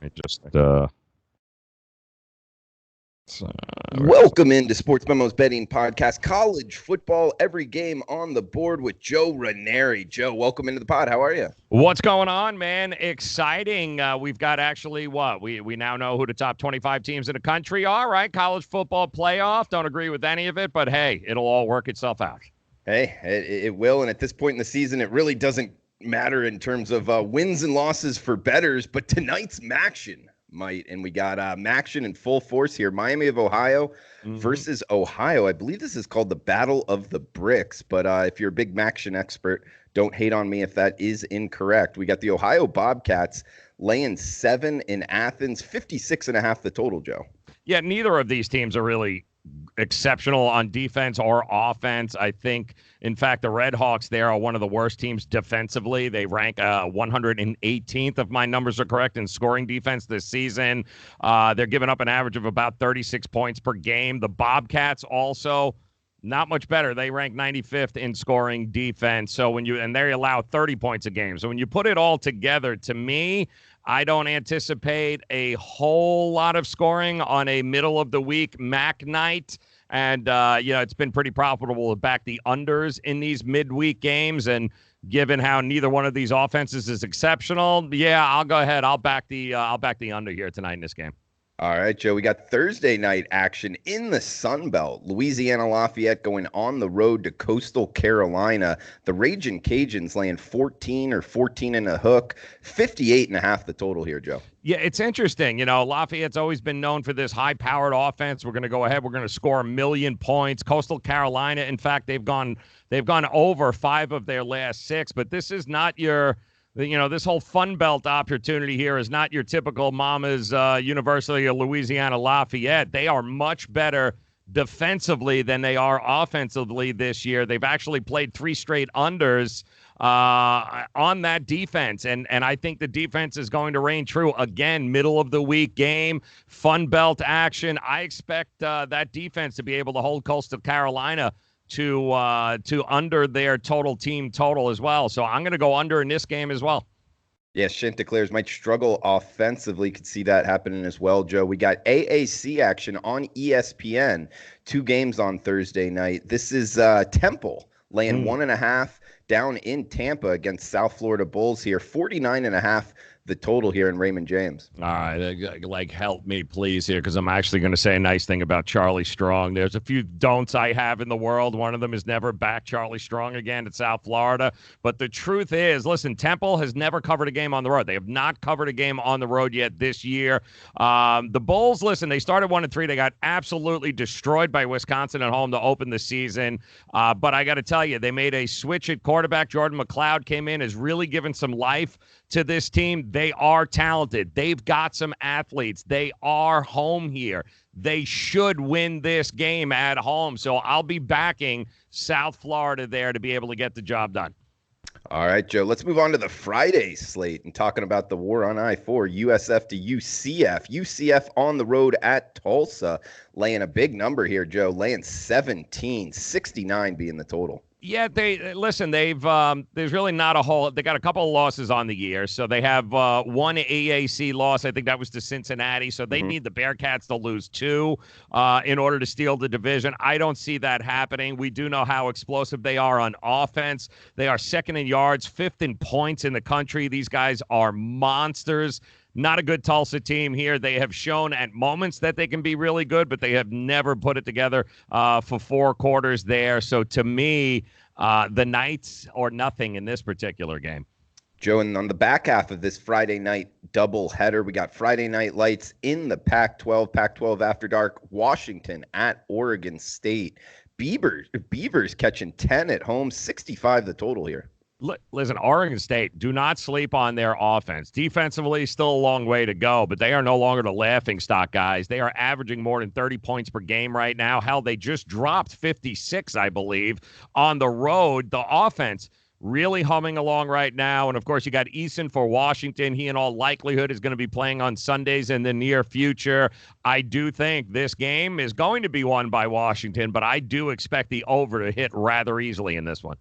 It just Welcome into Sports Memos Betting Podcast. College football, every game on the board with Joe Raineri. Joe, welcome into the pod. How are you? What's going on, man? Exciting. We've got actually what? We now know who the top 25 teams in the country are, right? College football playoff. Don't agree with any of it, but hey, it'll all work itself out. Hey, it will. And at this point in the season, it really doesn't matter in terms of wins and losses for bettors, but tonight's Maction might. And we got Maction in full force here. Miami of Ohio versus Ohio. I believe this is called the Battle of the Bricks. But if you're a big Maction expert, don't hate on me if that is incorrect. We got the Ohio Bobcats laying 7 in Athens, 56.5 the total, Joe. Yeah, neither of these teams are really exceptional on defense or offense. I think, in fact, the Red Hawks there are one of the worst teams defensively. They rank 118th, if my numbers are correct, in scoring defense this season. They're giving up an average of about 36 points per game. The Bobcats also not much better. They rank 95th in scoring defense. So and they allow 30 points a game. So when you put it all together, to me, I don't anticipate a whole lot of scoring on a middle-of-the-week MAC night. And, it's been pretty profitable to back the unders in these midweek games. And given how neither one of these offenses is exceptional, yeah, I'll go ahead. I'll back the under here tonight in this game. All right, Joe, we got Thursday night action in the Sun Belt. Louisiana Lafayette going on the road to Coastal Carolina. The Ragin' Cajuns laying 14 or 14 and a hook, 58.5 the total here, Joe. Yeah, it's interesting. Lafayette's always been known for this high-powered offense. We're going to go ahead. We're going to score 1 million points. Coastal Carolina, in fact, they've gone over 5 of their last 6, but this is not your – this whole Fun Belt opportunity here is not your typical Mama's University of Louisiana Lafayette. They are much better defensively than they are offensively this year. They've actually played 3 straight unders on that defense, and I think the defense is going to reign true. Again, middle-of-the-week game, Fun Belt action. I expect that defense to be able to hold Coastal Carolina to under their team total as well. So I'm going to go under in this game as well. Yeah, Chanticleers might struggle offensively. Could see that happening as well, Joe. We got AAC action on ESPN. 2 games on Thursday night. This is Temple laying 1.5 down in Tampa against South Florida Bulls here. 49.5 the total here in Raymond James. All right, help me please here, because I'm actually going to say a nice thing about Charlie Strong. There's a few don'ts I have in the world. One of them is never back Charlie Strong again at South Florida. But the truth is, listen, Temple has never covered a game on the road. They have not covered a game on the road yet this year. The Bulls, listen, they started 1-3. They got absolutely destroyed by Wisconsin at home to open the season. But I got to tell you, they made a switch at quarterback. Jordan McLeod came in, has really given some life to this team. They are talented. They've got some athletes. They are home here. They should win this game at home. So I'll be backing South Florida there to be able to get the job done. All right, Joe, let's move on to the Friday slate and talking about the war on I-4, USF to UCF. UCF on the road at Tulsa, laying a big number here, Joe, laying 17, 69 being the total. Yeah, they've there's really not a whole. They got a couple of losses on the year, so they have one AAC loss. I think that was to Cincinnati. So they need the Bearcats to lose 2 in order to steal the division. I don't see that happening. We do know how explosive they are on offense. They are 2nd in yards, 5th in points in the country. These guys are monsters. Not a good Tulsa team here. They have shown at moments that they can be really good, but they have never put it together for 4 quarters there. So to me, the Knights or nothing in this particular game. Joe, and on the back half of this Friday night doubleheader, we got Friday night lights in the Pac-12 After Dark, Washington at Oregon State. Beavers catching 10 at home, 65 the total here. Listen, Oregon State, do not sleep on their offense. Defensively, still a long way to go, but they are no longer the laughingstock guys. They are averaging more than 30 points per game right now. Hell, they just dropped 56, I believe, on the road. The offense really humming along right now. And, of course, you got Eason for Washington. He, in all likelihood, is going to be playing on Sundays in the near future. I do think this game is going to be won by Washington, but I do expect the over to hit rather easily in this one.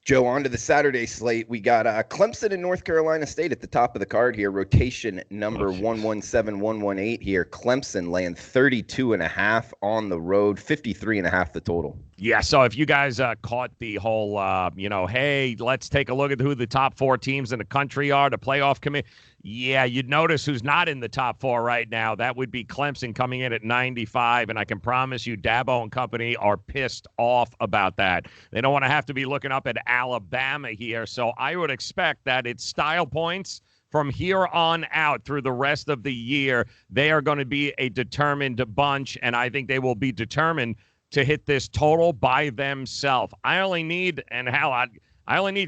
Joe, on to the Saturday slate. We got Clemson and North Carolina State at the top of the card here. Rotation number 117118 here. Clemson laying 32.5 on the road, 53.5 the total. Yeah, so if you guys caught the whole, hey, let's take a look at who the top 4 teams in the country are, the playoff committee. Yeah, you'd notice who's not in the top 4 right now. That would be Clemson coming in at 95, and I can promise you Dabo and company are pissed off about that. They don't want to have to be looking up at Alabama here, so I would expect that it's style points from here on out through the rest of the year. They are going to be a determined bunch, and I think they will be determined to hit this total by themselves. I only need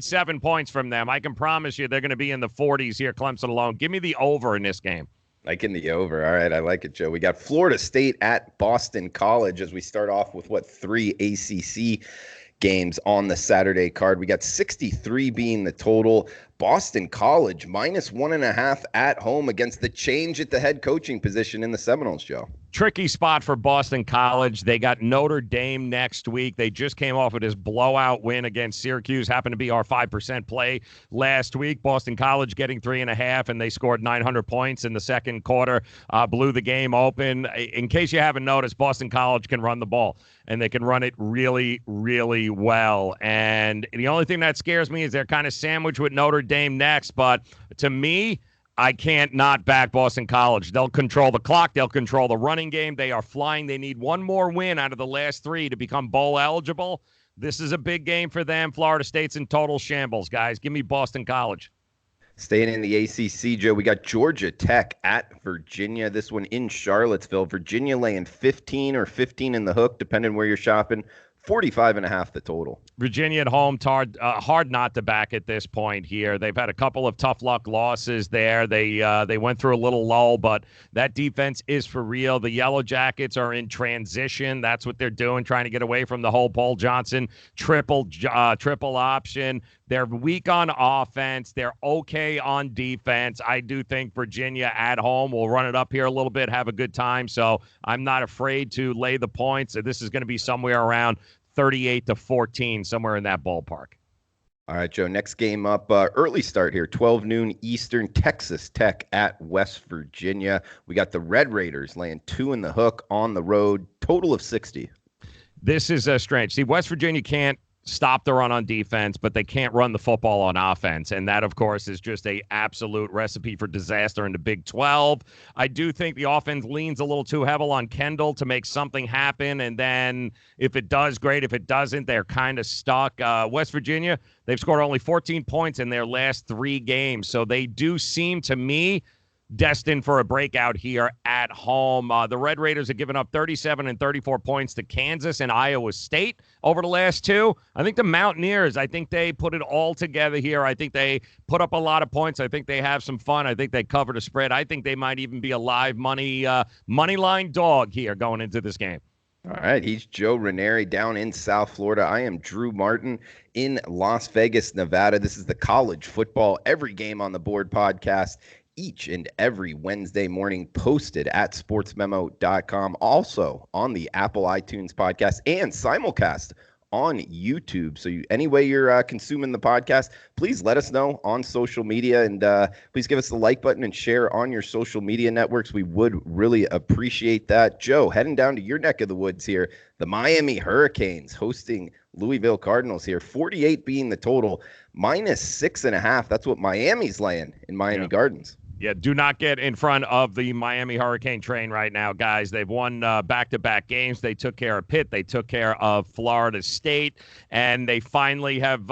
7 points from them. I can promise you they're going to be in the 40s here, Clemson alone. Give me the over in this game. Liking the over. All right, I like it, Joe. We got Florida State at Boston College as we start off with 3 ACC games on the Saturday card. We got 63 being the total. Boston College -1.5 at home against the change at the head coaching position in the Seminoles, Joe. Tricky spot for Boston College. They got Notre Dame next week. They just came off of this blowout win against Syracuse. Happened to be our 5% play last week. Boston College getting 3.5, and they scored 900 points in the second quarter. Blew the game open. In case you haven't noticed, Boston College can run the ball, and they can run it really, really well. And the only thing that scares me is they're kind of sandwiched with Notre Dame next. But to me, I can't not back Boston College. They'll control the clock. They'll control the running game. They are flying. They need one more win out of the last 3 to become bowl eligible. This is a big game for them. Florida State's in total shambles, guys. Give me Boston College. Staying in the ACC, Joe, we got Georgia Tech at Virginia. This one in Charlottesville. Virginia laying 15 or 15 in the hook, depending where you're shopping. 45.5 the total. Virginia at home, hard not to back at this point here. They've had a couple of tough luck losses there. They went through a little lull, but that defense is for real. The Yellow Jackets are in transition. That's what they're doing, trying to get away from the whole Paul Johnson triple option. They're weak on offense. They're okay on defense. I do think Virginia at home will run it up here a little bit, have a good time. So I'm not afraid to lay the points. This is going to be somewhere around 38-14, somewhere in that ballpark. All right, Joe, next game up, early start here, 12 noon Eastern, Texas Tech at West Virginia. We got the Red Raiders laying 2 in the hook on the road, total of 60. This is strange. See, West Virginia can't stop the run on defense, but they can't run the football on offense. And that, of course, is just a absolute recipe for disaster in the Big 12. I do think the offense leans a little too heavy on Kendall to make something happen. And then if it does, great. If it doesn't, they're kind of stuck. West Virginia, they've scored only 14 points in their last 3 games. So they do seem to me destined for a breakout here at home. The Red Raiders have given up 37 and 34 points to Kansas and Iowa State over the last 2. I think the Mountaineers, I think they put it all together here. I think they put up a lot of points. I think they have some fun. I think they covered a spread. I think they might even be a live money line dog here going into this game. All right, he's Joe Raineri down in South Florida. I am Drew Martin in Las Vegas, Nevada. This is the College Football Every Game on the Board podcast, each and every Wednesday morning, posted at sportsmemo.com, also on the Apple iTunes podcast and simulcast on YouTube. So any way you're consuming the podcast, please let us know on social media, and please give us the like button and share on your social media networks. We would really appreciate that. Joe, heading down to your neck of the woods here, the Miami Hurricanes hosting Louisville Cardinals here, 48 being the total, -6.5. That's what Miami's laying in Miami Gardens. Yeah, do not get in front of the Miami Hurricane train right now, guys. They've won back-to-back games. They took care of Pitt. They took care of Florida State, and they finally have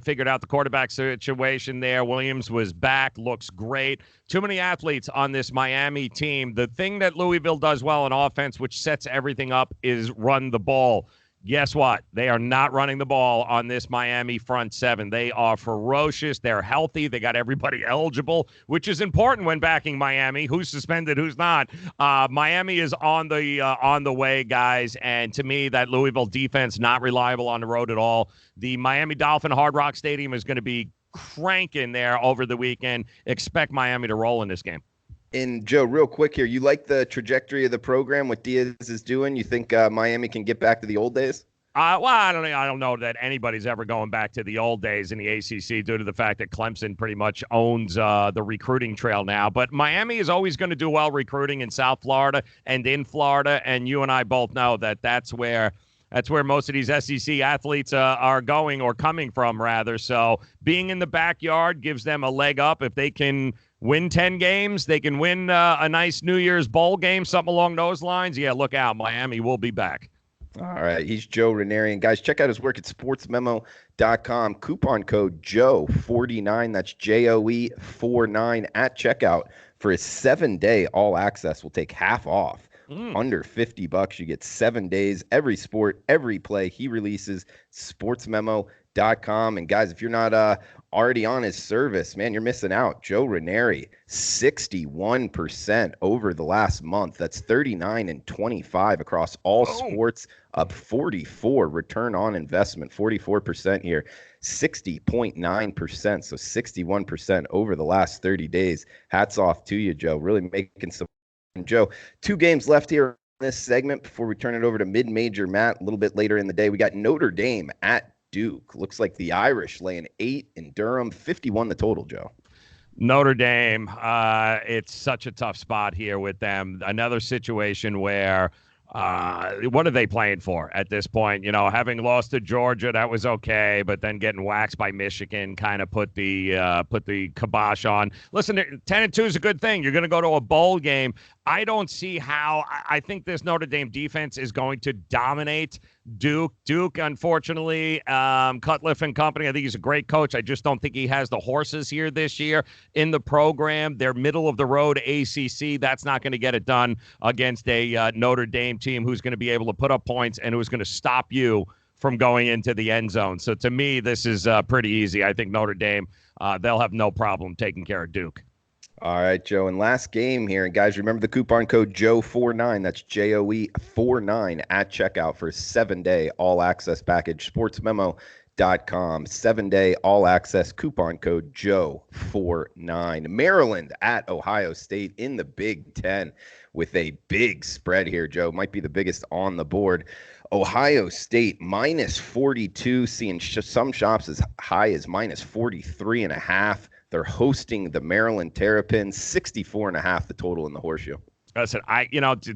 figured out the quarterback situation there. Williams was back, looks great. Too many athletes on this Miami team. The thing that Louisville does well in offense, which sets everything up, is run the ball. Guess what? They are not running the ball on this Miami front 7. They are ferocious. They're healthy. They got everybody eligible, which is important when backing Miami. Who's suspended? Who's not? Miami is on the way, guys. And to me, that Louisville defense not reliable on the road at all. The Miami Dolphin Hard Rock Stadium is going to be cranking there over the weekend. Expect Miami to roll in this game. And Joe, real quick here, you like the trajectory of the program, what Diaz is doing? You think Miami can get back to the old days? Well, I don't know that anybody's ever going back to the old days in the ACC due to the fact that Clemson pretty much owns the recruiting trail now. But Miami is always going to do well recruiting in South Florida and in Florida, and you and I both know that that's where most of these SEC athletes are going or coming from, rather. So being in the backyard gives them a leg up. If they can win 10 games, they can win a nice New Year's bowl game, something along those lines. Yeah, look out. Miami will be back. All right. He's Joe Raineri. And guys, check out his work at sportsmemo.com. Coupon code Joe49. That's JOE49 at checkout for his 7-day all access. We'll take half off. Under $50. You get 7 days, every sport, every play he releases. Sportsmemo.com. And guys, if you're not already on his service, man, you're missing out. Joe Raineri, 61% over the last month. That's 39 and 25 across all sports, up 44 return on investment, 44% here, 60.9%. So 61% over the last 30 days. Hats off to you, Joe. Really making some. And Joe, 2 games left here in this segment before we turn it over to mid-major Matt a little bit later in the day. We got Notre Dame at Duke. Looks like the Irish laying 8 in Durham, 51 the total, Joe. Notre Dame, it's such a tough spot here with them. Another situation where what are they playing for at this point? You know, having lost to Georgia, that was okay, but then getting waxed by Michigan kind of put the kibosh on. Listen, 10-2 is a good thing. You're going to go to a bowl game. I don't see how. I think this Notre Dame defense is going to dominate Duke. Duke, unfortunately, Cutcliffe and company, I think he's a great coach. I just don't think he has the horses here this year in the program. They're middle of the road ACC. That's not going to get it done against a Notre Dame team who's going to be able to put up points and who's going to stop you from going into the end zone. So to me, this is pretty easy. I think Notre Dame, they'll have no problem taking care of Duke. All right, Joe. And last game here. And guys, remember the coupon code Joe49. That's JOE49 at checkout for a 7-day all access package. Sportsmemo.com. 7-day all access coupon code Joe49. Maryland at Ohio State in the Big Ten with a big spread here, Joe. Might be the biggest on the board. Ohio State minus 42, seeing some shops as high as minus 43.5. They're hosting the Maryland Terrapins, 64.5 the total in the horseshoe. Listen,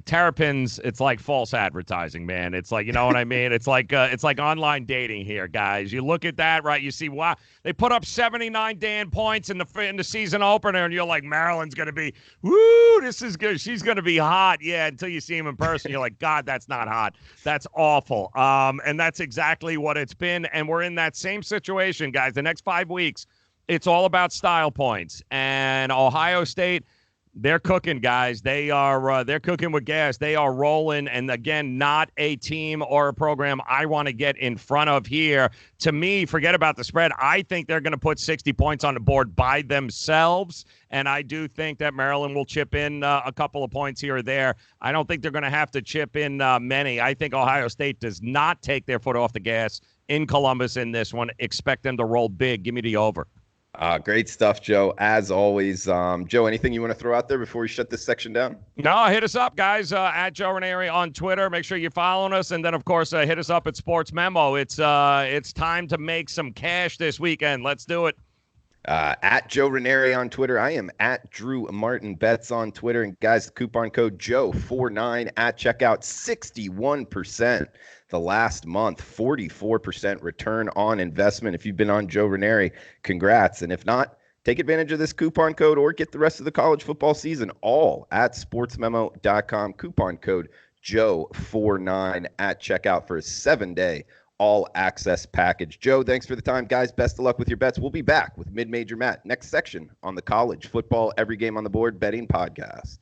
Terrapins, it's like false advertising, man. It's like, you know what I mean? It's like online dating here, guys. You look at that, right? You see, wow, they put up 79 damn points in the season opener, and you're like, Maryland's going to be, woo, this is good. She's going to be hot. Yeah, until you see him in person, you're like, God, that's not hot. That's awful. And that's exactly what it's been. And we're in that same situation, guys. The next 5 weeks, it's all about style points. And Ohio State, they're cooking, guys. They're cooking with gas. They are rolling. And again, not a team or a program I want to get in front of here. To me, forget about the spread. I think they're going to put 60 points on the board by themselves. And I do think that Maryland will chip in a couple of points here or there. I don't think they're going to have to chip in many. I think Ohio State does not take their foot off the gas in Columbus in this one. Expect them to roll big. Give me the over. Great stuff, Joe, as always. Joe, anything you want to throw out there before we shut this section down? No, hit us up, guys, at Joe Raineri on Twitter. Make sure you're following us. And then, of course, hit us up at Sports Memo. It's time to make some cash this weekend. Let's do it. At Joe Raineri on Twitter. I am at Drew Martin Bets on Twitter. And, guys, the coupon code Joe49 at checkout, 61%. The last month, 44% return on investment. If you've been on Joe Raineri, congrats. And if not, take advantage of this coupon code or get the rest of the college football season all at sportsmemo.com. Coupon code Joe49 at checkout for a 7-day all access package. Joe, thanks for the time. Guys, best of luck with your bets. We'll be back with Mid-Major Matt next section on the College Football Every Game on the Board Betting Podcast.